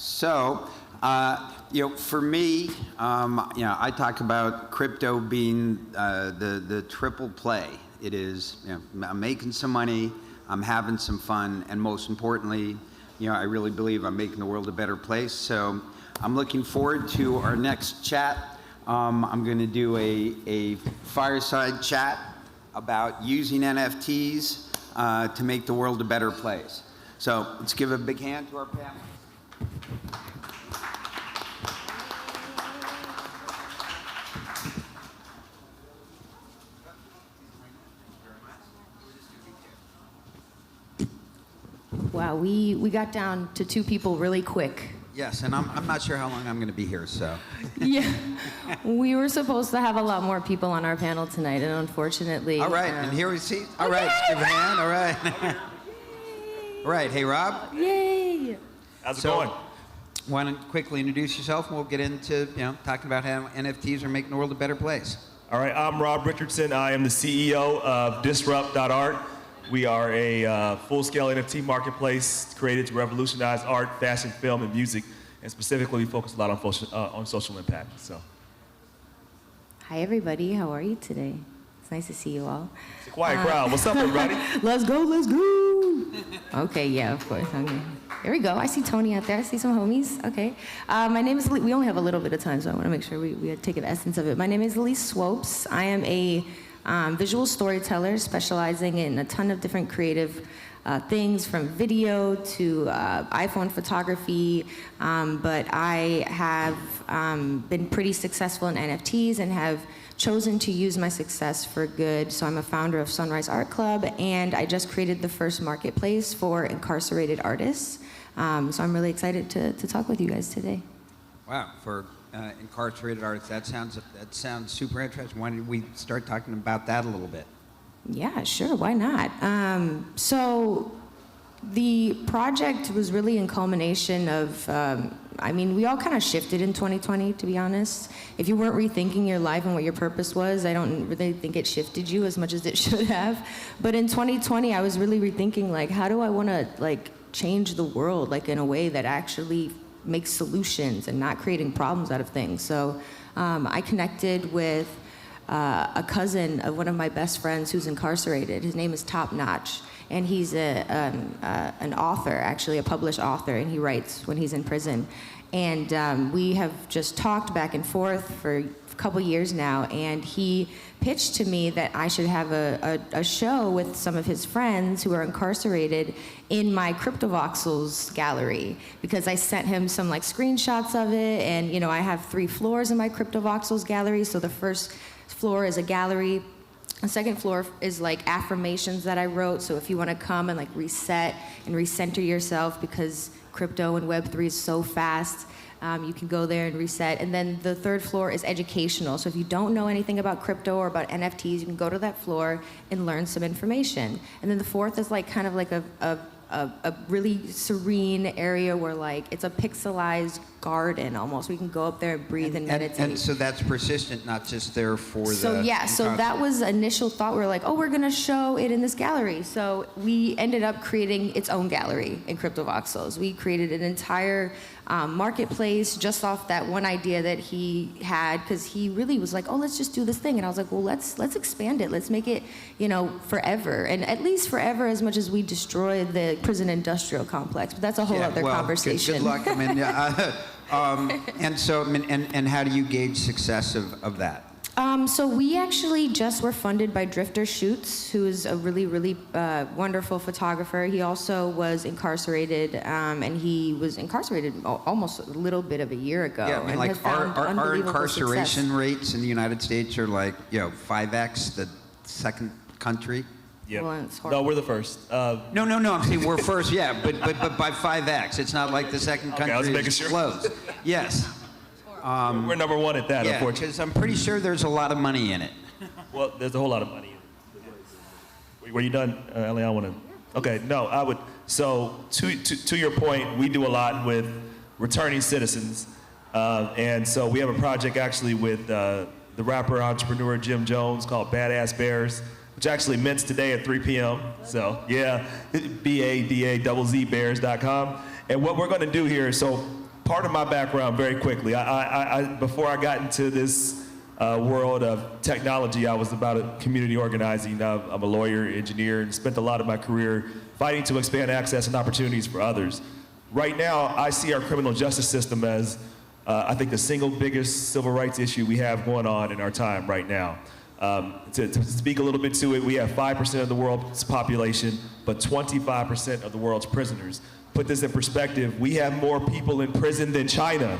So, for me, I talk about crypto being the triple play. It is, I'm making some money, I'm having some fun, and most importantly, I really believe I'm making the world a better place. So I'm looking forward to our next chat. I'm going to do a fireside chat about using NFTs to make the world a better place. So let's give a big hand to our panel. Wow, we got down to 2 people really quick. Yes, and I'm not sure how long I'm going to be here, so. Yeah, we were supposed to have a lot more people on our panel tonight, and unfortunately. All right, and here we see. All right, let's give a hand. All right. All right, hey Rob. Yay! How's it going? Want to quickly introduce yourself, and we'll get into talking about how NFTs are making the world a better place. All right, I'm Rob Richardson. I am the CEO of Disrupt.art. We are a full-scale NFT marketplace created to revolutionize art, fashion, film, and music, and specifically we focus a lot on social impact. So. Hi everybody, how are you today? It's nice to see you all. It's a quiet crowd. What's up, everybody? Let's go, let's go! Okay, yeah, of course. Okay. There we go. I see Tony out there. I see some homies. Okay. My name is Elise. We only have a little bit of time, so I want to make sure we take an essence of it. My name is Elise Swopes. I am a visual storyteller specializing in a ton of different creative things, from video to iPhone photography, but I have been pretty successful in NFTs and have chosen to use my success for good. So I'm a founder of Sunrise Art Club, and I just created the first marketplace for incarcerated artists. So I'm really excited to talk with you guys today. Wow, for incarcerated artists, that sounds super interesting. Why don't we start talking about that a little bit? Yeah, sure, why not? So the project was really in culmination of, we all kind of shifted in 2020, to be honest. If you weren't rethinking your life and what your purpose was, I don't really think it shifted you as much as it should have. But in 2020, I was really rethinking, like, how do I want to, change the world, in a way that actually makes solutions and not creating problems out of things. So I connected with a cousin of one of my best friends who's incarcerated. His name is Top Notch, and he's an author, actually a published author, and he writes when he's in prison. And we have just talked back and forth for a couple years now, and he pitched to me that I should have a show with some of his friends who are incarcerated in my CryptoVoxels gallery, because I sent him some screenshots of it, and I have 3 floors in my CryptoVoxels gallery. So the first floor is a gallery. The second floor is affirmations that I wrote. So if you want to come and reset and recenter yourself, because crypto and Web3 is so fast, you can go there and reset. And then the third floor is educational. So if you don't know anything about crypto or about NFTs, you can go to that floor and learn some information. And then the fourth is a really serene area where it's a pixelized garden almost. We can go up there and breathe and meditate. And so that's persistent, not just there for so that was initial thought. We were like, we're gonna show it in this gallery. So we ended up creating its own gallery in CryptoVoxels. We created an entire marketplace just off that one idea that he had, because he really was like, let's just do this thing. And I was like, well, let's expand it. Let's make it, forever. And at least forever, as much as we destroy the prison industrial complex. But that's a whole other conversation. Good luck. And so, and how do you gauge success of that? So we actually just were funded by Drifter Shoots, who is a really, really wonderful photographer. He also was incarcerated, and he was incarcerated almost a little bit of a year ago. Yeah, our incarceration rates in the United States are 5x the second country. Yeah. Well, no, we're the first. No. I'm saying we're first. Yeah, but by 5x. It's not like the second country is close. Yes. We're number 1 at that, yeah, unfortunately. Because I'm pretty sure there's a lot of money in it. Well, there's a whole lot of money in it. Were you done, Ellie? I want to. Okay, no, I would. So to your point, we do a lot with returning citizens, and so we have a project actually with the rapper entrepreneur Jim Jones called Badass Bears, which actually mints today at 3 p.m. So yeah, BADAZZ bears.com. And what we're going to do here, so part of my background very quickly. Before I got into this world of technology, I was about community organizing. I'm a lawyer, engineer, and spent a lot of my career fighting to expand access and opportunities for others. Right now, I see our criminal justice system as, I think, the single biggest civil rights issue we have going on in our time right now. To speak a little bit to it, we have 5% of the world's population, but 25% of the world's prisoners. Put this in perspective, we have more people in prison than China.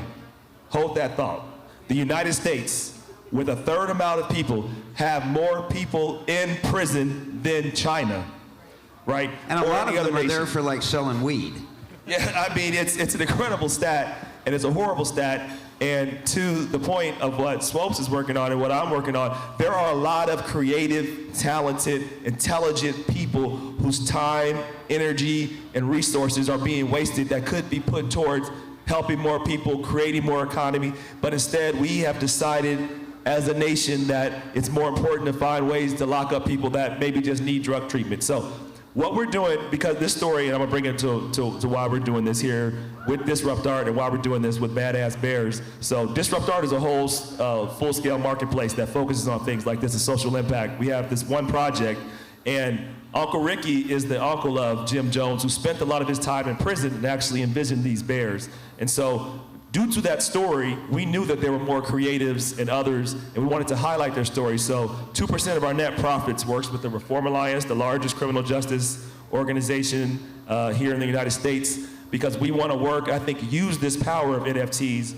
Hold that thought. The United States, with a third amount of people, have more people in prison than China, right? And a lot of them are there nation. for like selling weed. Yeah, I mean, it's an incredible stat, and it's a horrible stat. And to the point of what Swopes is working on and what I'm working on, there are a lot of creative, talented, intelligent people whose time, energy, and resources are being wasted that could be put towards helping more people, creating more economy. But instead, we have decided as a nation that it's more important to find ways to lock up people that maybe just need drug treatment. So what we're doing, because this story, and I'm gonna bring it to why we're doing this here with Disrupt Art and why we're doing this with Badass Bears. So Disrupt Art is a whole full-scale marketplace that focuses on things like this and social impact. We have this one project, and Uncle Ricky is the uncle of Jim Jones, who spent a lot of his time in prison and actually envisioned these bears. And so due to that story, we knew that there were more creatives and others, and we wanted to highlight their stories. So 2% of our net profits works with the Reform Alliance, the largest criminal justice organization here in the United States, because we want to work, I think, use this power of NFTs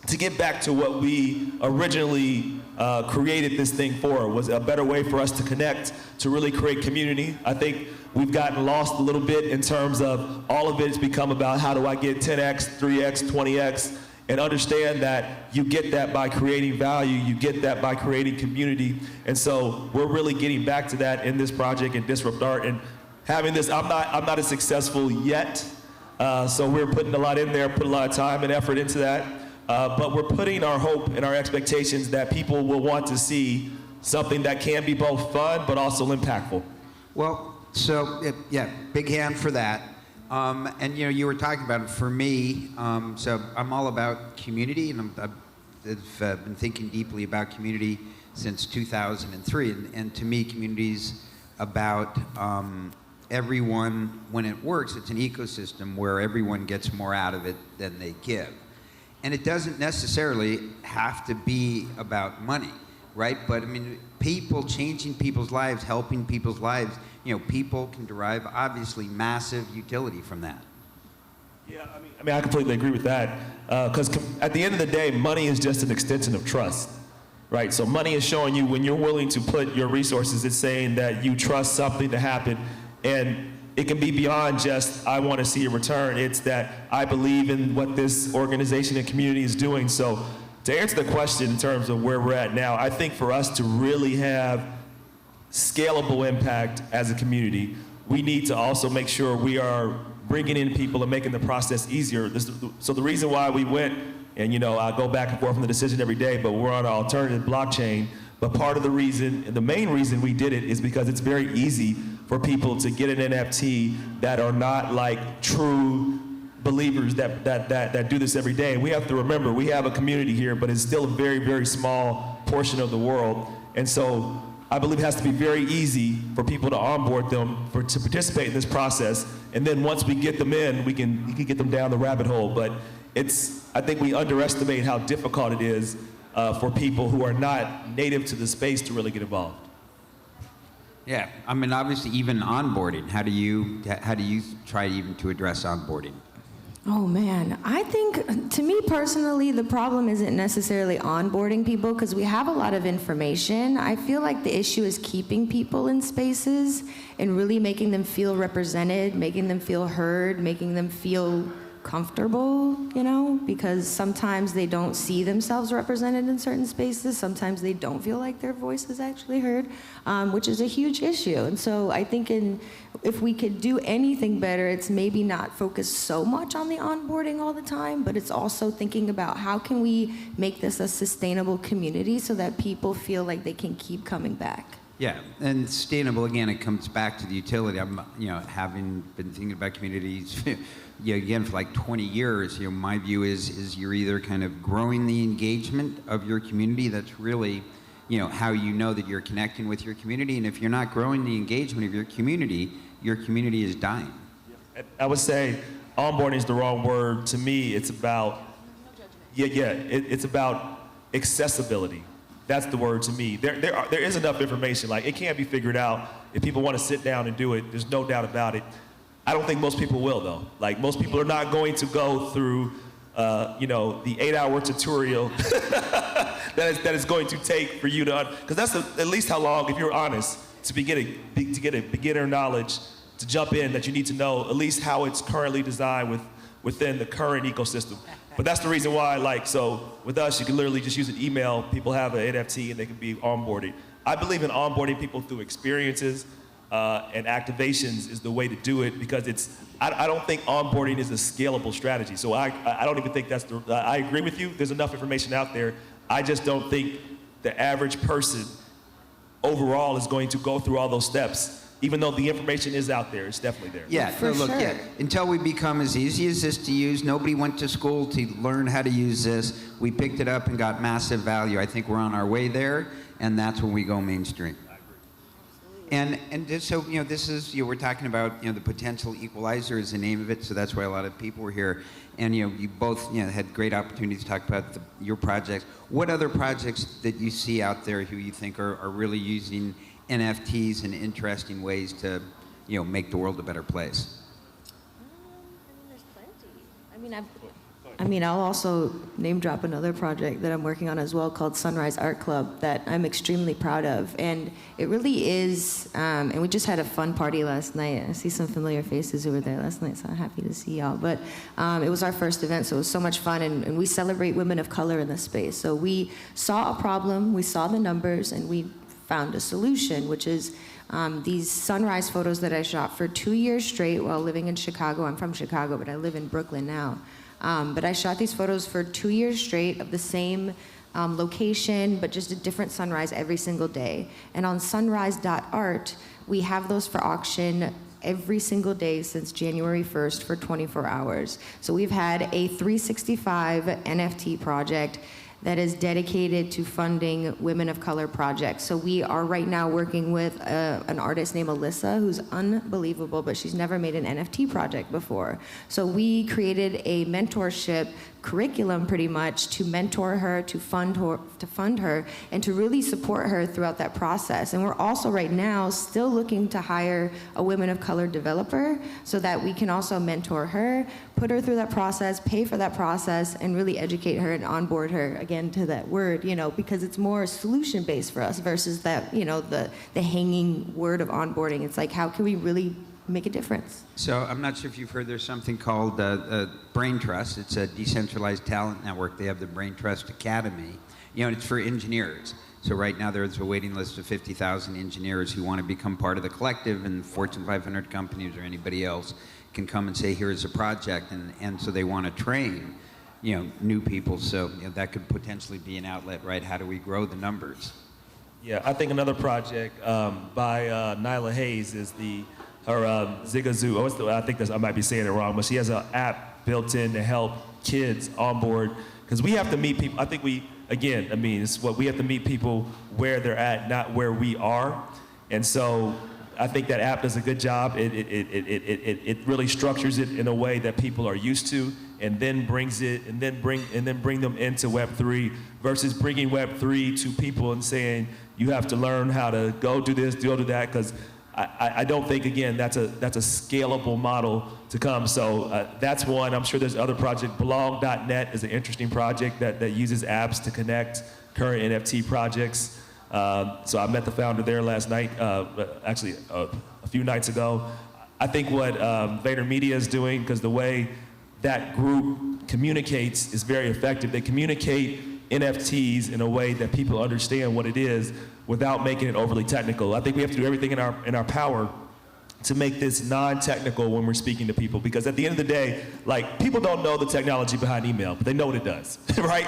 to get back to what we originally created this thing for, was a better way for us to connect, to really create community. I think we've gotten lost a little bit in terms of all of it's become about how do I get 10x, 3x, 20x, and understand that you get that by creating value, you get that by creating community. And so we're really getting back to that in this project in Disrupt Art, and having this, I'm not as successful yet, so we're putting a lot in there, put a lot of time and effort into that. But we're putting our hope and our expectations that people will want to see something that can be both fun but also impactful. Well, so yeah, big hand for that. And you know, you were talking about it for me. So I'm all about community, and I've been thinking deeply about community since 2003. And to me, community's about everyone. When it works, it's an ecosystem where everyone gets more out of it than they give. And it doesn't necessarily have to be about money, right? But I mean, people, changing people's lives, helping people's lives, you know, people can derive obviously massive utility from that. Yeah, I mean, I completely agree with that. Because at the end of the day, money is just an extension of trust, right? So money is showing you when you're willing to put your resources, it's saying that you trust something to happen. And it can be beyond just, I want to see a return. It's that I believe in what this organization and community is doing. So to answer the question in terms of where we're at now, I think for us to really have scalable impact as a community, we need to also make sure we are bringing in people and making the process easier. So the reason why we went, and you know, I go back and forth on the decision every day, but we're on an alternative blockchain. But part of the reason, and the main reason we did it, is because it's very easy for people to get an NFT that are not like true believers that do this every day. We have to remember, we have a community here, but it's still a very, very small portion of the world. And so I believe it has to be very easy for people to onboard them, to participate in this process. And then once we get them in, we can get them down the rabbit hole. But I think we underestimate how difficult it is for people who are not native to the space to really get involved. Yeah, I mean, obviously, even onboarding. How do you try even to address onboarding? Oh man, I think, to me personally, the problem isn't necessarily onboarding people, because we have a lot of information. I feel like the issue is keeping people in spaces and really making them feel represented, making them feel heard, making them feel comfortable, you know, because sometimes they don't see themselves represented in certain spaces. Sometimes they don't feel like their voice is actually heard, which is a huge issue. And so I think if we could do anything better, it's maybe not focus so much on the onboarding all the time, but it's also thinking about how can we make this a sustainable community so that people feel like they can keep coming back. Yeah, and sustainable, again, it comes back to the utility. I'm, you know, having been thinking about communities again, for like 20 years, my view is you're either kind of growing the engagement of your community. That's really, how you know that you're connecting with your community. And if you're not growing the engagement of your community is dying. I would say onboarding is the wrong word. To me, it's about, it's about accessibility. That's the word to me. There is enough information. Like, it can't be figured out. If people want to sit down and do it, there's no doubt about it. I don't think most people will, though. Like, most people are not going to go through, the 8-hour tutorial that is going to take for you to, because that's at least how long, if you're honest, to get a beginner knowledge, to jump in, that you need to know at least how it's currently designed within the current ecosystem. But that's the reason why, so with us, you can literally just use an email. People have an NFT and they can be onboarded. I believe in onboarding people through experiences and activations is the way to do it, because I don't think onboarding is a scalable strategy. So I don't even think that's I agree with you. There's enough information out there. I just don't think the average person overall is going to go through all those steps. Even though the information is out there, it's definitely there. Yeah, For sure. Until we become as easy as this to use, nobody went to school to learn how to use this. We picked it up and got massive value. I think we're on our way there, and that's when we go mainstream. And so, this is, we're talking about, the potential equalizer is the name of it, so that's why a lot of people were here. And, you both, had great opportunities to talk about your projects. What other projects that you see out there who you think are really using NFTs in interesting ways to, make the world a better place? There's plenty. I'll also name drop another project that I'm working on as well called Sunrise Art Club that I'm extremely proud of. And it really is, and we just had a fun party last night. I see some familiar faces who were there last night, so I'm happy to see y'all. But it was our first event, so it was so much fun, and we celebrate women of color in this space. So we saw a problem, we saw the numbers, and we found a solution, which is these sunrise photos that I shot for 2 years straight while living in Chicago. I'm from Chicago, but I live in Brooklyn now. But I shot these photos for 2 years straight of the same location, but just a different sunrise every single day. And on sunrise.art, we have those for auction every single day since January 1st for 24 hours. So we've had a 365 NFT project that is dedicated to funding women of color projects. So we are right now working with an artist named Alyssa, who's unbelievable, but she's never made an NFT project before. So we created a mentorship curriculum pretty much to mentor her, to fund her, and to really support her throughout that process. And we're also right now still looking to hire a women of color developer so that we can also mentor her, put her through that process, pay for that process, and really educate her and onboard her again to that word, because it's more solution-based for us versus that, the hanging word of onboarding. It's like, how can we really make a difference? So I'm not sure if you've heard, there's something called Brain Trust. It's a decentralized talent network. They have the Brain Trust Academy, and it's for engineers. So right now there's a waiting list of 50,000 engineers who want to become part of the collective, and Fortune 500 companies or anybody else can come and say, here's a project, and so they want to train, new people. So that could potentially be an outlet, right? How do we grow the numbers? Yeah, I think another project by Nyla Hayes is her Zigazoo. I think I might be saying it wrong, but she has an app built in to help kids onboard, because we have to meet people. I think we have to meet people where they're at, not where we are. And so I think that app does a good job. It really structures it in a way that people are used to, and then bring them into Web3 versus bringing Web3 to people and saying you have to learn how to go do this, go do that, because I don't think, again, that's a scalable model to come. So that's one. I'm sure there's other projects. Belong.net is an interesting project that uses apps to connect current NFT projects. So I met the founder there last night, actually a few nights ago. I think what VaynerMedia is doing, because the way that group communicates is very effective. They communicate NFTs in a way that people understand what it is without making it overly technical. I think we have to do everything in our power to make this non-technical when we're speaking to people, because at the end of the day, like, people don't know the technology behind email, but they know what it does, right?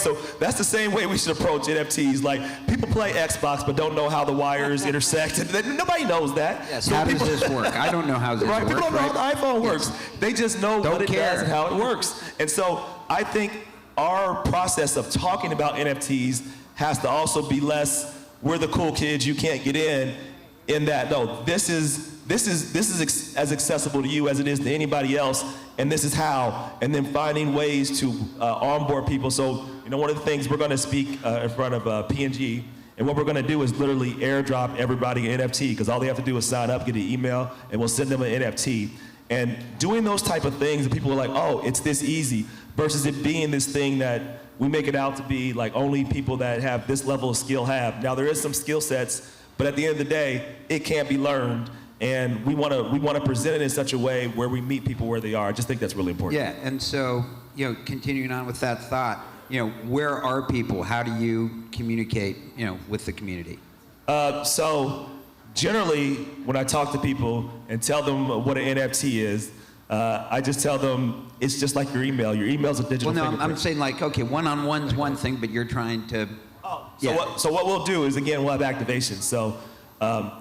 So that's the same way we should approach NFTs. Like, people play Xbox but don't know how the wires intersect. Nobody knows that. Yes, so how does this work? I don't know how this works. People don't know how the iPhone works. They just know what it does and how it works. And so I think our process of talking about NFTs has to also be less, we're the cool kids, you can't get in that, no, this is as accessible to you as it is to anybody else, and this is how, and then finding ways to onboard people. So, one of the things we're gonna speak in front of P&G, and what we're gonna do is literally airdrop everybody an NFT, because all they have to do is sign up, get an email, and we'll send them an NFT. And doing those type of things, and people are like, oh, it's this easy, versus it being this thing that we make it out to be like only people that have this level of skill have. Now, there is some skill sets, but at the end of the day, it can't be learned, and we want to present it in such a way where we meet people where they are. I just think that's really important. Yeah, and so, continuing on with that thought, where are people? How do you communicate, with the community? So generally, when I talk to people and tell them what an NFT is, I just tell them it's just like your email. Your email's a digital fingerprint. I'm saying, like, okay, one-on-one's one thing, but you're trying to... So what we'll do is, again, we'll have activation. So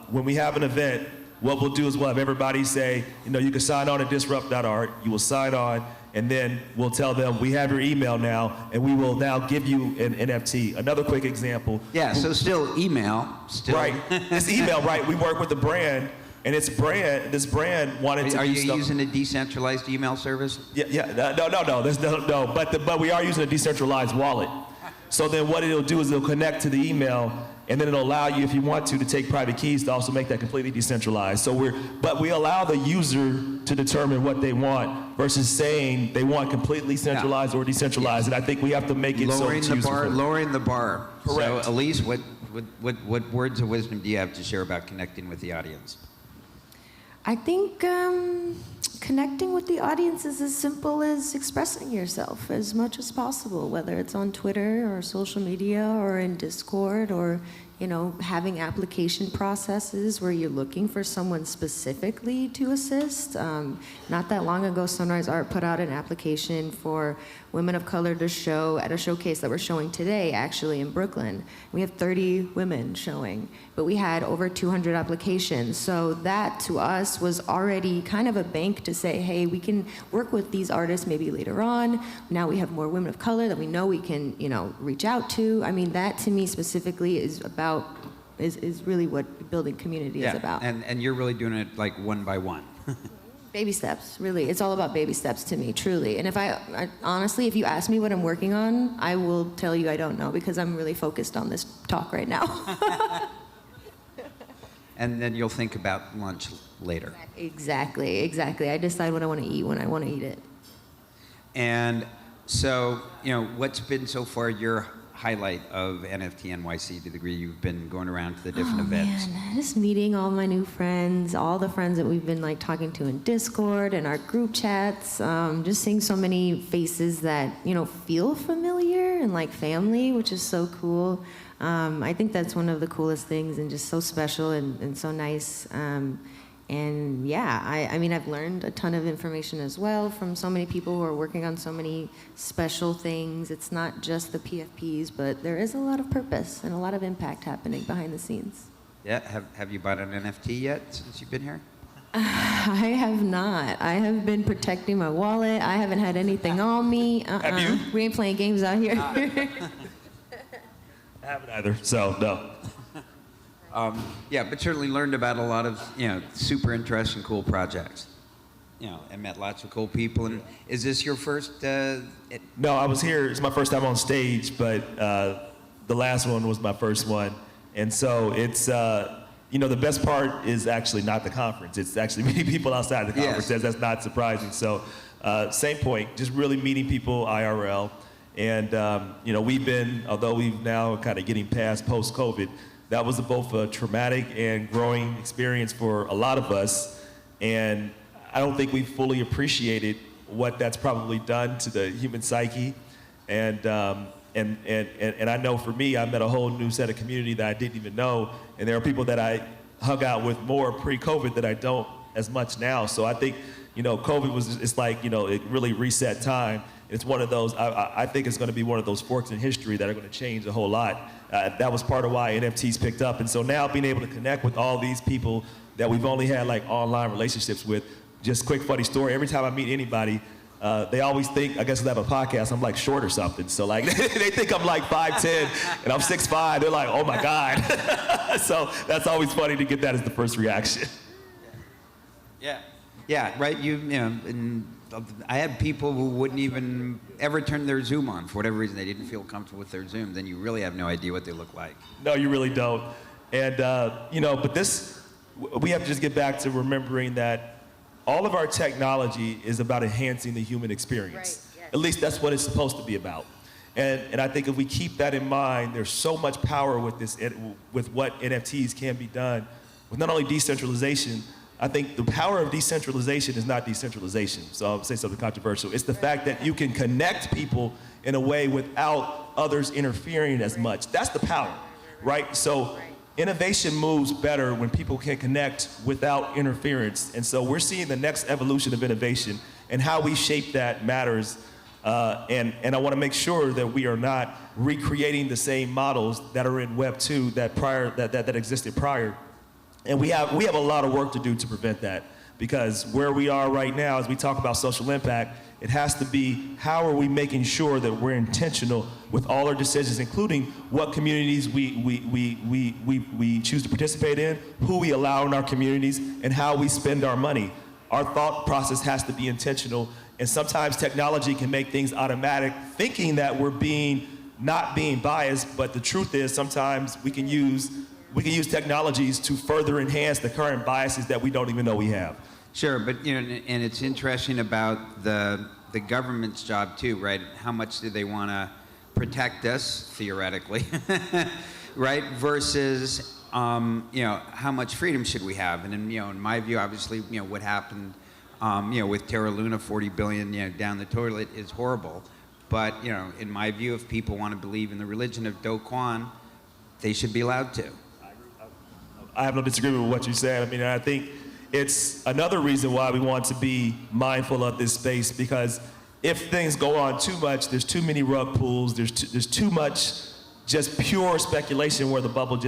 when we have an event, what we'll do is we'll have everybody say, you can sign on at disrupt.art, you will sign on, and then we'll tell them, we have your email now, and we will now give you an NFT. Another quick example. Yeah, so still email. Right, it's email, right. We work with the brand, and this brand wanted to Are do you stuff. using a decentralized email service? Yeah, no. But we are using a decentralized wallet. So then what it'll do is it'll connect to the email, and then it'll allow you, if you want to take private keys to also make that completely decentralized. But we allow the user to determine what they want versus saying they want completely centralized or decentralized. And I think we have to make it lowering so it's useful. Lowering the bar. Correct. So, Elise, what words of wisdom do you have to share about connecting with the audience? I think connecting with the audience is as simple as expressing yourself as much as possible, whether it's on Twitter or social media or in Discord or, having application processes where you're looking for someone specifically to assist. Not that long ago, Sunrise Art put out an application for women of color to show at a showcase that we're showing today, actually, in Brooklyn. We have 30 women showing, but we had over 200 applications. So that, to us, was already kind of a bank to say, hey, we can work with these artists maybe later on. Now we have more women of color that we know we can, reach out to. I mean, that to me specifically is really what building community is about. And you're really doing it like one by one. Baby steps, really. It's all about baby steps to me, truly. And if I honestly, if you ask me what I'm working on, I will tell you I don't know, because I'm really focused on this talk right now. And then you'll think about lunch later. Exactly. I decide what I want to eat when I want to eat it. And so, what's been so far your highlight of NFT.NYC, to the degree you've been going around to the different events? Man, just meeting all my new friends, all the friends that we've been talking to in Discord and our group chats, just seeing so many faces that, feel familiar and family, which is so cool. I think that's one of the coolest things and just so special and so nice. And yeah, I mean, I've learned a ton of information as well from so many people who are working on so many special things. It's not just the PFPs, but there is a lot of purpose and a lot of impact happening behind the scenes. Yeah, have you bought an NFT yet since you've been here? I have not. I have been protecting my wallet. I haven't had anything on me. Have you? We ain't playing games out here. I haven't either, so no. Yeah, but certainly learned about a lot of, super interesting, cool projects. And met lots of cool people. And is this your first? No, I was here. It's my first time on stage, but the last one was my first one. And so it's, the best part is actually not the conference. It's actually meeting people outside the conference. Yes. That's not surprising. So same point, just really meeting people IRL. And, we've been, although we've now kind of getting past post-COVID, that was both a traumatic and growing experience for a lot of us. And I don't think we've fully appreciated what that's probably done to the human psyche. And I know for me, I met a whole new set of community that I didn't even know. And there are people that I hung out with more pre-COVID than I don't as much now. So I think, COVID it's like, it really reset time. It's one of those, I think it's going to be one of those forks in history that are going to change a whole lot. That was part of why NFTs picked up. And so now being able to connect with all these people that we've only had like online relationships with, just quick funny story, every time I meet anybody, they always think, I guess I have a podcast, I'm like short or something. So like, they think I'm like 5'10", and I'm 6'5". They're like, oh my God. So that's always funny to get that as the first reaction. Yeah, right. And I had people who wouldn't even ever turn their Zoom on for whatever reason. They didn't feel comfortable with their Zoom. Then you really have no idea what they look like. No, you really don't. And but we have to just get back to remembering that all of our technology is about enhancing the human experience. Right, yes. At least that's what it's supposed to be about. And I think if we keep that in mind, there's so much power with with what NFTs can be done with not only decentralization. I think the power of decentralization is not decentralization. So I'll say something controversial. It's the fact that you can connect people in a way without others interfering as much. That's the power, right? So innovation moves better when people can connect without interference. And so we're seeing the next evolution of innovation, and how we shape that matters. And I want to make sure that we are not recreating the same models that are in Web 2 that existed prior. And we have a lot of work to do to prevent that, because where we are right now, as we talk about social impact, it has to be, how are we making sure that we're intentional with all our decisions, including what communities we choose to participate in, who we allow in our communities, and how we spend our money. Our thought process has to be intentional, and sometimes technology can make things automatic, thinking that we're not being biased, but the truth is sometimes we can use technologies to further enhance the current biases that we don't even know we have. Sure, but and it's interesting about the government's job too, right? How much do they want to protect us theoretically, right? Versus how much freedom should we have? And in my view, obviously, what happened, with Terra Luna, 40 billion, down the toilet is horrible. But in my view, if people want to believe in the religion of Do Kwon, they should be allowed to. I have no disagreement with what you said. I mean, I think it's another reason why we want to be mindful of this space, because if things go on too much, there's too many rug pulls, there's too much just pure speculation where the bubble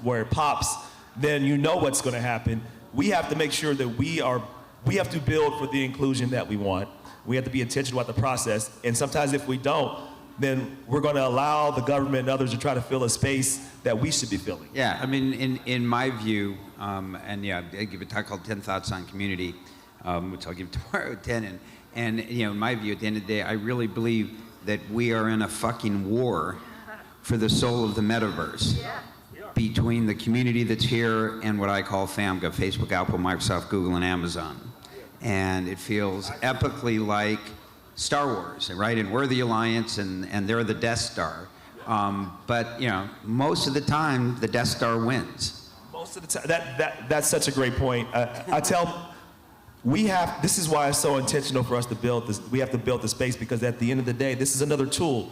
where it pops, then you know what's going to happen. We have to make sure that we have to build for the inclusion that we want. We have to be intentional about the process, and sometimes if we don't, then we're going to allow the government and others to try to fill a space that we should be filling. Yeah, I mean, in my view, I give a talk called 10 Thoughts on Community, which I'll give tomorrow at 10, and in my view, at the end of the day, I really believe that we are in a fucking war for the soul of the metaverse. Yeah. Between the community that's here and what I call FAMGA, Facebook, Apple, Microsoft, Google, and Amazon. And it feels epically like Star Wars, right? And we're the Alliance, and they're the Death Star. But most of the time, the Death Star wins. Most of the time, that's such a great point. This is why it's so intentional for us to build this. We have to build the space, because at the end of the day, this is another tool.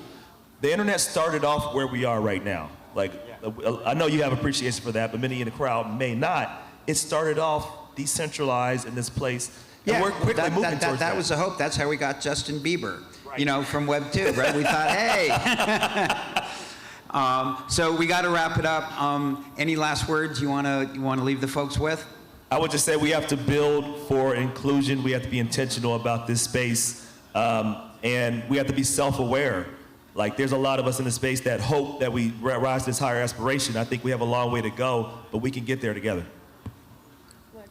The internet started off where we are right now. Like, I know you have appreciation for that, but many in the crowd may not. It started off decentralized in this place. And we're quickly moving towards that. That was the hope. That's how we got Justin Bieber, from Web 2, right? We thought, hey. So we got to wrap it up. Any last words you want to leave the folks with? I would just say we have to build for inclusion. We have to be intentional about this space, and we have to be self-aware. Like, there's a lot of us in the space that hope that we rise to this higher aspiration. I think we have a long way to go, but we can get there together.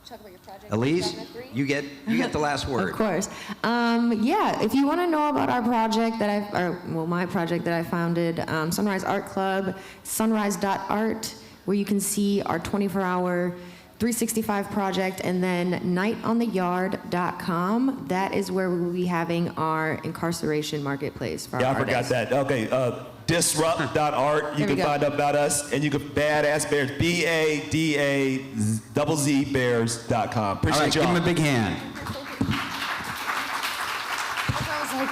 Talk about your project. Elise, you get the last word. Of course. If you want to know about our project my project that I founded, Sunrise Art Club, sunrise.art, where you can see our 24-hour 365 project, and then nightontheyard.com. That is where we will be having our incarceration marketplace for our artists. I forgot that. Okay, disrupt.art. You can find out about us, and you can Badass Bears, BADAZZ Bears.com. Appreciate All right, y'all. give him a big hand. I was like,